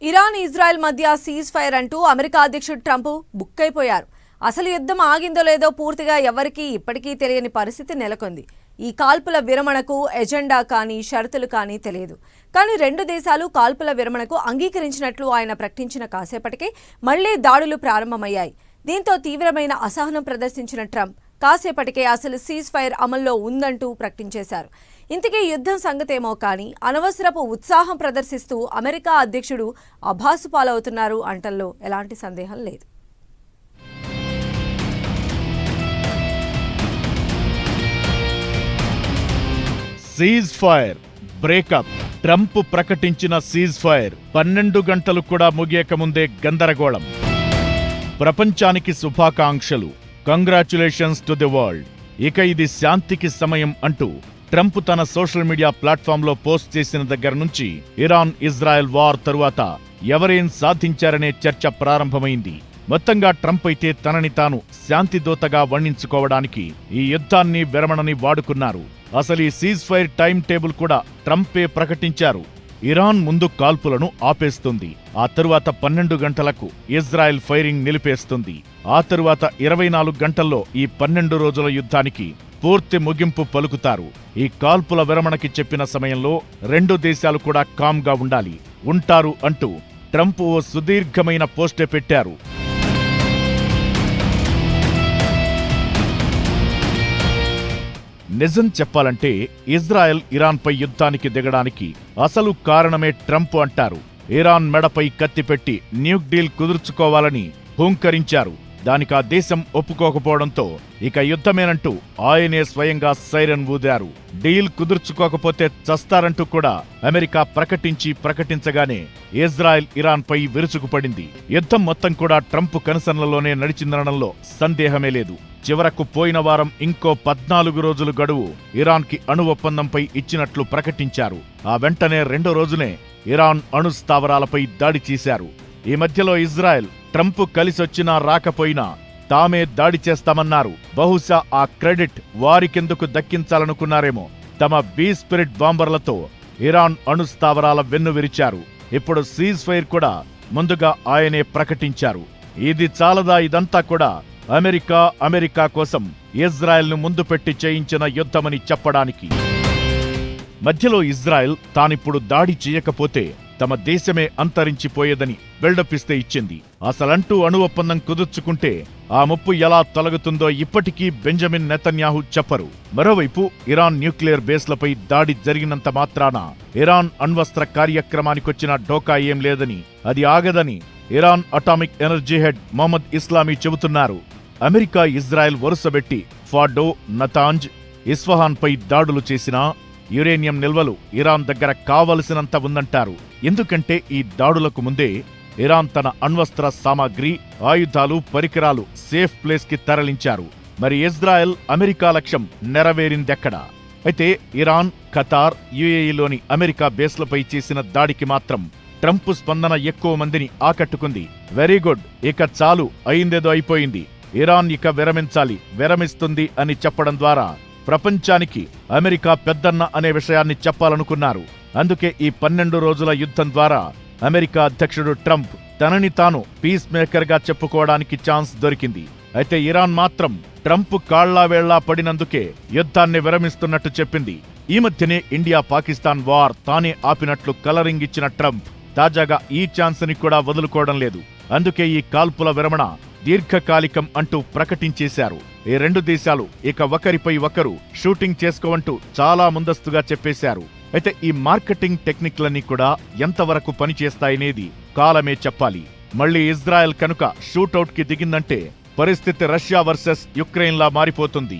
Iran Israel మధ్య cease fire అంటూ America అధ్యక్షుడు ట్రంప్ బుక్కైపోయారు. అసలు యుద్ధం ఆగిందో లేదో పూర్తిగా ఎవరికీ ఇప్పటికీ తెలియని పరిస్థితి నెలకొంది. ఈ కాల్పుల విరమణకు ఎజెండా కానీ షరతులు కానీ తెలియదు. కానీ రెండు దేశాలు కాల్పుల విరమణకు అంగీకరించినట్లు ఆయన ప్రకటించిన కాసేపటికే మళ్లీ దాడులు ప్రారంభమయ్యాయి. దీంతో తీవ్రమైన అసహనం ప్రదర్శించిన ట్రంప్ కాసేపటికే అసలు సీజ్ ఫైర్ అమల్లో ఉందంటూ ప్రకటించేశారు. ఇంతకీ యుద్ధం సంగతేమో కానీ అనవసరపు ఉత్సాహం ప్రదర్శిస్తూ అమెరికా అధ్యక్షుడు అభాసు పాలవుతున్నారు అంటల్లో ఎలాంటి సందేహం లేదు. Cease fire breakup. ట్రంప్ ప్రకటించిన సీజ్ ఫైర్ 12 గంటలు కూడా ముగియక ముందే గందరగోళం. ప్రపంచానికి శుభాకాంక్షలు, కంగ్రాచ్యులేషన్స్ టు ది వరల్డ్. ఇక ఇది శాంతికి సమయం అంటూ ట్రంప్ తన సోషల్ మీడియా ప్లాట్ఫామ్లో పోస్ట్ చేసిన దగ్గర నుంచి ఇరాన్ ఇజ్రాయెల్ వార్ తరువాత ఎవరేం సాధించారనే చర్చ ప్రారంభమైంది. మొత్తంగా ట్రంప్ అయితే తనని తాను శాంతిదూతగా వర్ణించుకోవడానికి ఈ యుద్ధాన్ని విరమణని వాడుకున్నారు. అసలు ఈ సీజ్ ఫైర్ టైం టేబుల్ కూడా ట్రంపే ప్రకటించారు. ఇరాన్ ముందు కాల్పులను ఆపేస్తుంది. ఆ తరువాత 12 గంటలకు ఇజ్రాయెల్ ఫైరింగ్ నిలిపేస్తుంది. ఆ తరువాత 24 గంటల్లో ఈ 12 రోజుల యుద్ధానికి పూర్తి ముగింపు పలుకుతారు. ఈ కాల్పుల విరమణకి చెప్పిన సమయంలో రెండు దేశాలు కూడా కామ్గా ఉంటారు అంటూ ట్రంప్ ఓ సుదీర్ఘమైన పోస్టే పెట్టారు. నిజం చెప్పాలంటే ఇజ్రాయెల్ ఇరాన్పై యుద్ధానికి దిగడానికి అసలు కారణమే ట్రంప్ అంటారు. ఇరాన్ మెడపై కత్తిపెట్టి న్యూక్ డీల్ కుదుర్చుకోవాలని హుంకరించారు. దానికి ఆ దేశం ఒప్పుకోకపోవడంతో ఇక యుద్ధమేనంటూ ఆయనే స్వయంగా సైరన్ ఊదారు. డీల్ కుదుర్చుకోకపోతే చస్తారంటూ కూడా అమెరికా ప్రకటించగానే ఇజ్రాయెల్ ఇరాన్పై విరుచుకుపడింది. యుద్ధం మొత్తం కూడా ట్రంప్ కనుసన్నలోనే నడిచిందనడంలో సందేహమే లేదు. చివరకు పోయిన వారం ఇంకో 14 రోజులు గడువు ఇరాన్కి అణు ఒప్పందంపై ఇచ్చినట్లు ప్రకటించారు. ఆ వెంటనే రెండో రోజునే ఇరాన్ అణు స్థావరాలపై దాడి చేశారు. ఈ మధ్యలో ఇజ్రాయెల్ ట్రంప్ కలిసొచ్చినా రాకపోయినా తామే దాడి చేస్తామన్నారు. బహుశా ఆ క్రెడిట్ వారికెందుకు దక్కించాలనుకున్నారేమో. తమ బీ స్పిరిట్ బాంబర్లతో ఇరాన్ అణు స్థావరాల వెన్నువిరిచారు. ఇప్పుడు సీజ్ ఫైర్ కూడా ముందుగా ఆయనే ప్రకటించారు. ఇది చాలదా ఇదంతా కూడా అమెరికా కోసం ఇజ్రాయెల్ను ముందు పెట్టి చేయించిన యుద్ధమని చెప్పడానికి. మధ్యలో ఇజ్రాయెల్ తానిప్పుడు దాడి చేయకపోతే తమ దేశమే అంతరించిపోయేదని బిల్డప్ ఇచ్చింది. అసలంటూ అణు ఒప్పందం కుదుర్చుకుంటే ఆ ముప్పు ఎలా తొలగుతుందో ఇప్పటికీ బెంజమిన్ నెతన్యాహు చెప్పరు. మరోవైపు ఇరాన్ న్యూక్లియర్ బేస్లపై దాడి జరిగినంత మాత్రాన ఇరాన్ అణ్వస్త్ర కార్యక్రమానికొచ్చిన డోకా ఏం లేదని, అది ఆగదని Iran atomic energy head Mohammad Eslami చెబుతున్నారు. అమెరికా ఇజ్రాయెల్ వరుసబెట్టి ఫార్డో, నతాంజ్, ఇస్ఫహాన్పై దాడులు చేసినా యురేనియం నిల్వలు ఇరాన్ దగ్గర కావలసినంత ఉందంటారు. ఎందుకంటే ఈ దాడులకు ముందే ఇరాన్ తన అణ్వస్త్ర సామాగ్రి, ఆయుధాలు, పరికరాలు సేఫ్ ప్లేస్ కి తరలించారు. మరి ఇజ్రాయెల్ అమెరికా లక్ష్యం నెరవేరిందెక్కడ? అయితే ఇరాన్, ఖతార్, యుఏఈలోని అమెరికా బేస్లపై చేసిన దాడికి మాత్రం ట్రంప్ స్పందన ఎక్కువ మందిని ఆకట్టుకుంది. వెరీ గుడ్, ఇక చాలు, అయిందేదో అయిపోయింది, ఇరాన్ ఇక విరమిస్తుంది అని చెప్పడం ద్వారా ప్రపంచానికి అమెరికా పెద్దన్న అనే విషయాన్ని చెప్పాలనుకున్నారు. అందుకే ఈ 12 రోజుల యుద్ధం ద్వారా అమెరికా అధ్యక్షుడు ట్రంప్ తనని తాను పీస్ మేకర్ గా చెప్పుకోవడానికి ఛాన్స్ దొరికింది. అయితే ఇరాన్ మాత్రం ట్రంప్ కాళ్లా వేళ్లా పడినందుకే యుద్ధాన్ని విరమిస్తున్నట్టు చెప్పింది. ఈ మధ్యనే ఇండియా పాకిస్తాన్ వార్ తానే ఆపినట్లు కలరింగ్ ఇచ్చిన ట్రంప్ తాజాగా ఈ ఛాన్స్ ని కూడా వదులుకోవడం లేదు. అందుకే ఈ కాల్పుల విరమణ దీర్ఘకాలికం అంటూ ప్రకటించేశారు. ఈ రెండు దేశాలు ఇక ఒకరిపై ఒకరు షూటింగ్ చేసుకోవంటూ చాలా ముందస్తుగా చెప్పేశారు. అయితే ఈ మార్కెటింగ్ టెక్నిక్లన్నీ కూడా ఎంతవరకు పనిచేస్తాయనేది కాలమే చెప్పాలి. మళ్లీ ఇజ్రాయెల్ కనుక షూటౌట్ కి దిగిందంటే పరిస్థితి రష్యా వర్సెస్ యుక్రెయిన్లా మారిపోతుంది.